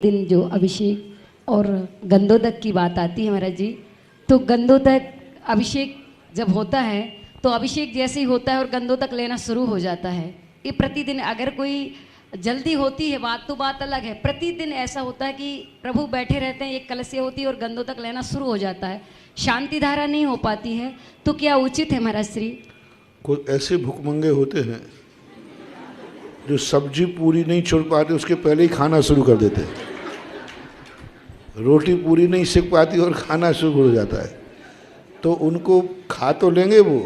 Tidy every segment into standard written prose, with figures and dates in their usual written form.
दिन जो अभिषेक और गंधोदक की बात आती है महाराज जी, तो गंधोदक अभिषेक जब होता है तो अभिषेक जैसे ही होता है और गंधोदक लेना शुरू हो जाता है। ये प्रतिदिन अगर कोई जल्दी होती है बात तो बात अलग है, प्रतिदिन ऐसा होता है कि प्रभु बैठे रहते हैं, एक कलश होती है और गंधोदक लेना शुरू हो जाता है, शांति धारा नहीं हो पाती है, तो क्या उचित है महाराज श्री? कुछ ऐसे भुखमंगे होते हैं जो सब्जी पूरी नहीं छोड़ पाते उसके पहले ही खाना शुरू कर देते हैं। रोटी पूरी नहीं सीख पाती और खाना शुरू हो जाता है, तो उनको खा तो लेंगे वो,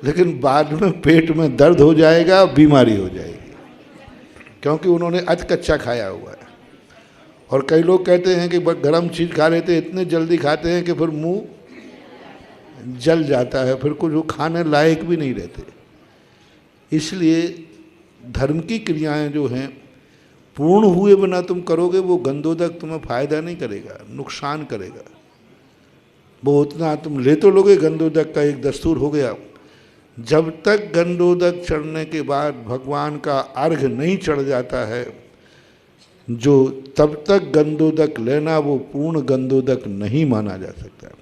लेकिन बाद में पेट में दर्द हो जाएगा, बीमारी हो जाएगी, क्योंकि उन्होंने अध कच्चा खाया हुआ है। और कई लोग कहते हैं कि गर्म चीज़ खा लेते, इतने जल्दी खाते हैं कि फिर मुंह जल जाता है, फिर कुछ वो खाने लायक भी नहीं रहते। इसलिए धर्म की क्रियाएं जो हैं पूर्ण हुए बिना तुम करोगे, वो गंधोदक तुम्हें फायदा नहीं करेगा, नुकसान करेगा। वो उतना तुम ले तो लोगे, गंधोदक का एक दस्तूर हो गया। जब तक गंधोदक चढ़ने के बाद भगवान का अर्घ नहीं चढ़ जाता है जो, तब तक गंधोदक लेना वो पूर्ण गंधोदक नहीं माना जा सकता।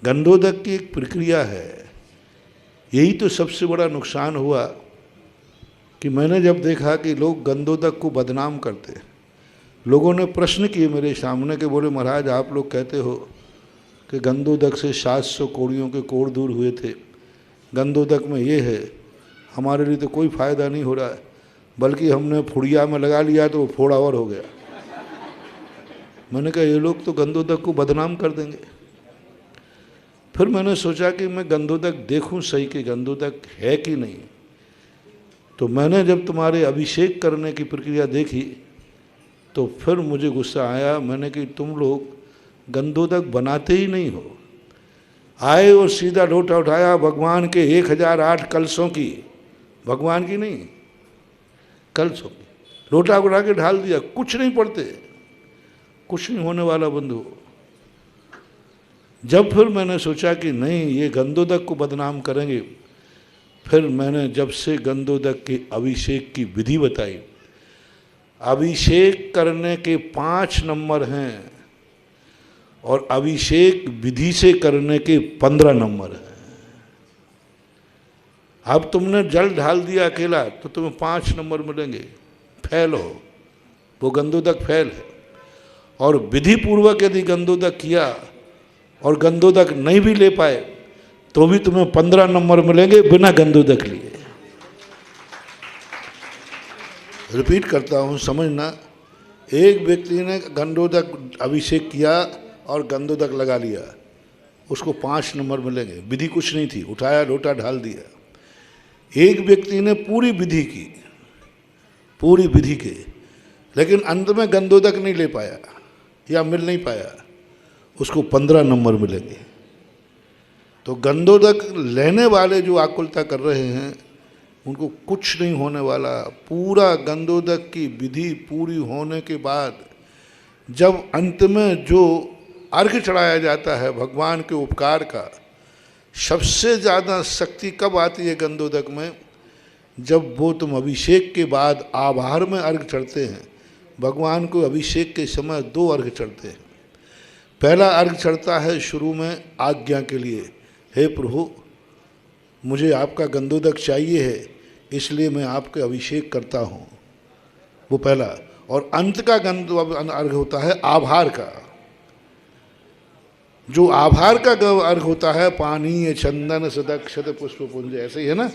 गंधोदक की एक प्रक्रिया है। यही तो सबसे बड़ा नुकसान हुआ कि मैंने जब देखा कि लोग गंधोदक को बदनाम करते हैं। लोगों ने प्रश्न किए मेरे सामने कि बोले महाराज आप लोग कहते हो कि गंधोदक से 700 कोड़ियों के कोड़ दूर हुए थे, गंधोदक में ये है, हमारे लिए तो कोई फ़ायदा नहीं हो रहा है, बल्कि हमने फुड़िया में लगा लिया तो वो फोड़ा और हो गया। मैंने कहा ये लोग तो गंधोदक को बदनाम कर देंगे। फिर मैंने सोचा कि मैं गंधोदक देखूं सही कि गंधोदक है कि नहीं। तो मैंने जब तुम्हारे अभिषेक करने की प्रक्रिया देखी तो फिर मुझे गुस्सा आया। मैंने कि तुम लोग गंधोदक बनाते ही नहीं हो। आए और सीधा लोटा उठाया भगवान के 1008 कलशों की, भगवान की नहीं कलशों की, लोटा उठा के ढाल दिया, कुछ नहीं पड़ते, कुछ नहीं होने वाला बंधु। जब फिर मैंने सोचा कि नहीं ये गंधोदक को बदनाम करेंगे, फिर मैंने जब से गंधोदक के अभिषेक की विधि बताई, अभिषेक करने के 5 नंबर हैं और अभिषेक विधि से करने के 15 नंबर हैं। अब तुमने जल ढाल दिया अकेला तो तुम्हें 5 नंबर मिलेंगे, फैल हो, वो गंधोदक फैल है। और विधि पूर्वक यदि गंधोदक किया और गंधोदक नहीं भी ले पाए तो भी तुम्हें 15 नंबर मिलेंगे बिना गंधोदक लिए। रिपीट करता हूँ, समझना। एक व्यक्ति ने गंधोदक अभिषेक किया और गंधोदक लगा लिया, उसको 5 नंबर मिलेंगे, विधि कुछ नहीं थी, उठाया लोटा ढाल दिया। एक व्यक्ति ने पूरी विधि की, पूरी विधि के, लेकिन अंत में गंधोदक नहीं ले पाया या मिल नहीं पाया, उसको 15 नंबर मिलेंगे। तो गंधोदक लेने वाले जो आकुलता कर रहे हैं उनको कुछ नहीं होने वाला। पूरा गंधोदक की विधि पूरी होने के बाद जब अंत में जो अर्घ चढ़ाया जाता है भगवान के उपकार का, सबसे ज़्यादा शक्ति कब आती है गंधोदक में? जब वो तुम अभिषेक के बाद आभार में अर्घ चढ़ते हैं। भगवान को अभिषेक के समय 2 अर्घ चढ़ते हैं। पहला अर्घ चढ़ता है शुरू में आज्ञा के लिए, हे प्रभु मुझे आपका गंधोदक चाहिए है, इसलिए मैं आपके अभिषेक करता हूँ, वो पहला। और अंत का अर्घ होता है आभार का। जो आभार का अर्घ होता है, पानी चंदन सदक्षत पुष्प पुंज, ऐसे ही है ना,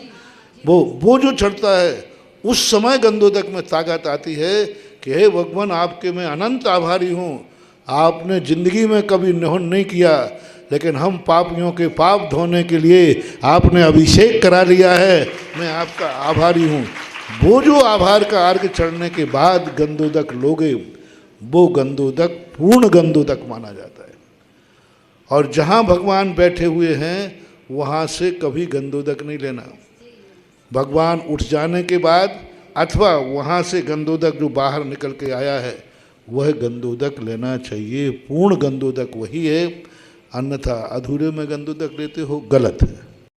वो जो चढ़ता है उस समय गंधोदक में ताकत आती है कि हे भगवान आपके मैं अनंत आभारी हूँ। आपने जिंदगी में कभी निहन नहीं किया, लेकिन हम पापियों के पाप धोने के लिए आपने अभिषेक करा लिया है, मैं आपका आभारी हूँ। वो जो आभार का अर्घ चढ़ने के बाद गंधोदक लोगे, वो गंधोदक पूर्ण गंधोदक माना जाता है। और जहाँ भगवान बैठे हुए हैं वहाँ से कभी गंधोदक नहीं लेना। भगवान उठ जाने के बाद अथवा वहाँ से गंधोदक जो बाहर निकल के आया है वह गंधोदक लेना चाहिए। पूर्ण गंधोदक वही है, अन्यथा अधूरे में गंधोदक लेते हो, गलत है।